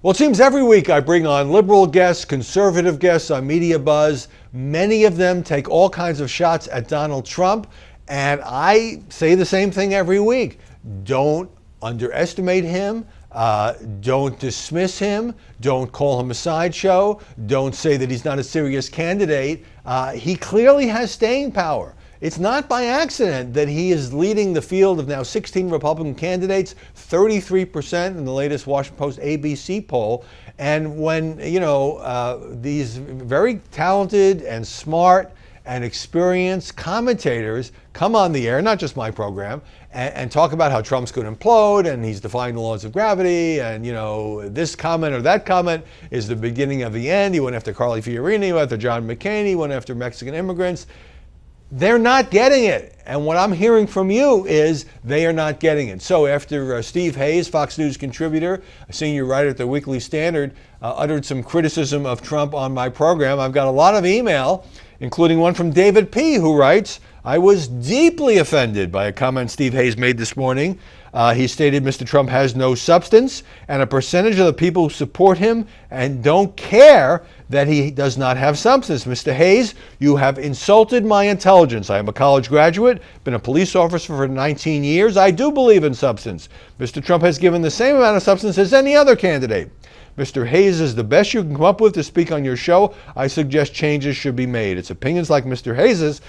Well, it seems every week I bring on liberal guests, conservative guests on Mediabuzz. Many of them take all kinds of shots at Donald Trump, and I say the same thing every week. Don't underestimate him. Don't dismiss him. Don't call him a sideshow. Don't say that he's not a serious candidate. He clearly has staying power. It's not by accident that he is leading the field of now 16 Republican candidates, 33% in the latest Washington Post ABC poll. And when, these very talented and smart and experienced commentators come on the air, not just my program, and talk about how Trump's going to implode and he's defying the laws of gravity and, this comment or that comment is the beginning of the end. He went after Carly Fiorina, he went after John McCain, he went after Mexican immigrants. They're not getting it. And what I'm hearing from you is they are not getting it. So after Steve Hayes, Fox News contributor, a senior writer at the Weekly Standard, uttered some criticism of Trump on my program, I've got a lot of email, including one from David P., who writes, I was deeply offended by a comment Steve Hayes made this morning. He stated Mr. Trump has no substance, and a percentage of the people who support him and don't care that he does not have substance. Mr. Hayes, you have insulted my intelligence. I am a college graduate, been a police officer for 19 years. I do believe in substance. Mr. Trump has given the same amount of substance as any other candidate. Mr. Hayes is the best you can come up with to speak on your show. I suggest changes should be made. It's opinions like Mr. Hayes's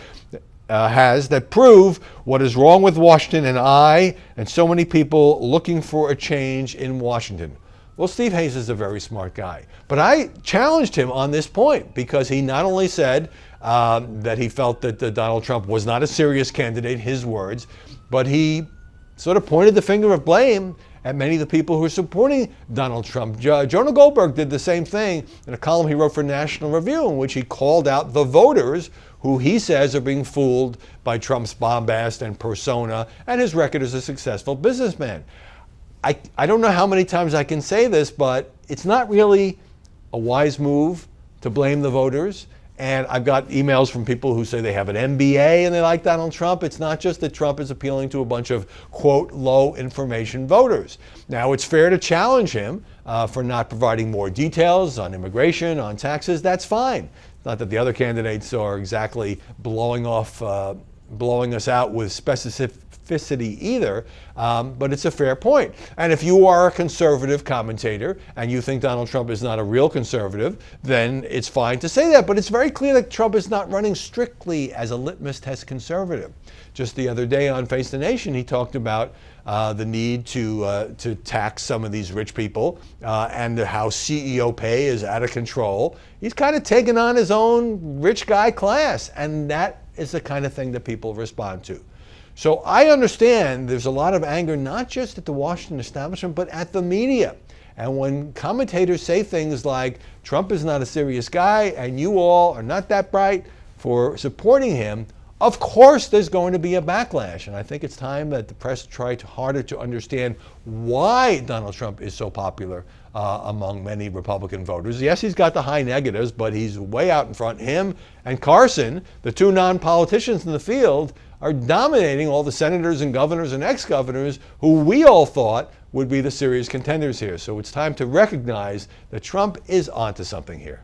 has that prove what is wrong with Washington and so many people looking for a change in Washington. Well, Steve Hayes is a very smart guy, but I challenged him on this point because he not only said that he felt that Donald Trump was not a serious candidate, his words, but he sort of pointed the finger of blame at many of the people who are supporting Donald Trump. Jonah Goldberg did the same thing in a column he wrote for National Review in which he called out the voters who he says are being fooled by Trump's bombast and persona and his record as a successful businessman. I don't know how many times I can say this, but it's not really a wise move to blame the voters. And I've got emails from people who say they have an MBA and they like Donald Trump. It's not just that Trump is appealing to a bunch of, quote, low information voters. Now, it's fair to challenge him for not providing more details on immigration, on taxes. That's fine. Not that the other candidates are exactly blowing us out with specificity either, but it's a fair point. And if you are a conservative commentator and you think Donald Trump is not a real conservative, then it's fine to say that. But it's very clear that Trump is not running strictly as a litmus test conservative. Just the other day on Face the Nation, he talked about the need to tax some of these rich people and how CEO pay is out of control. He's kind of taken on his own rich guy class, and that is the kind of thing that people respond to. So I understand there's a lot of anger, not just at the Washington establishment, but at the media. And when commentators say things like, Trump is not a serious guy and you all are not that bright for supporting him, of course there's going to be a backlash. And I think it's time that the press try harder to understand why Donald Trump is so popular among many Republican voters. Yes, he's got the high negatives, but he's way out in front. Him and Carson, the two non-politicians in the field, are dominating all the senators and governors and ex-governors who we all thought would be the serious contenders here. So it's time to recognize that Trump is onto something here.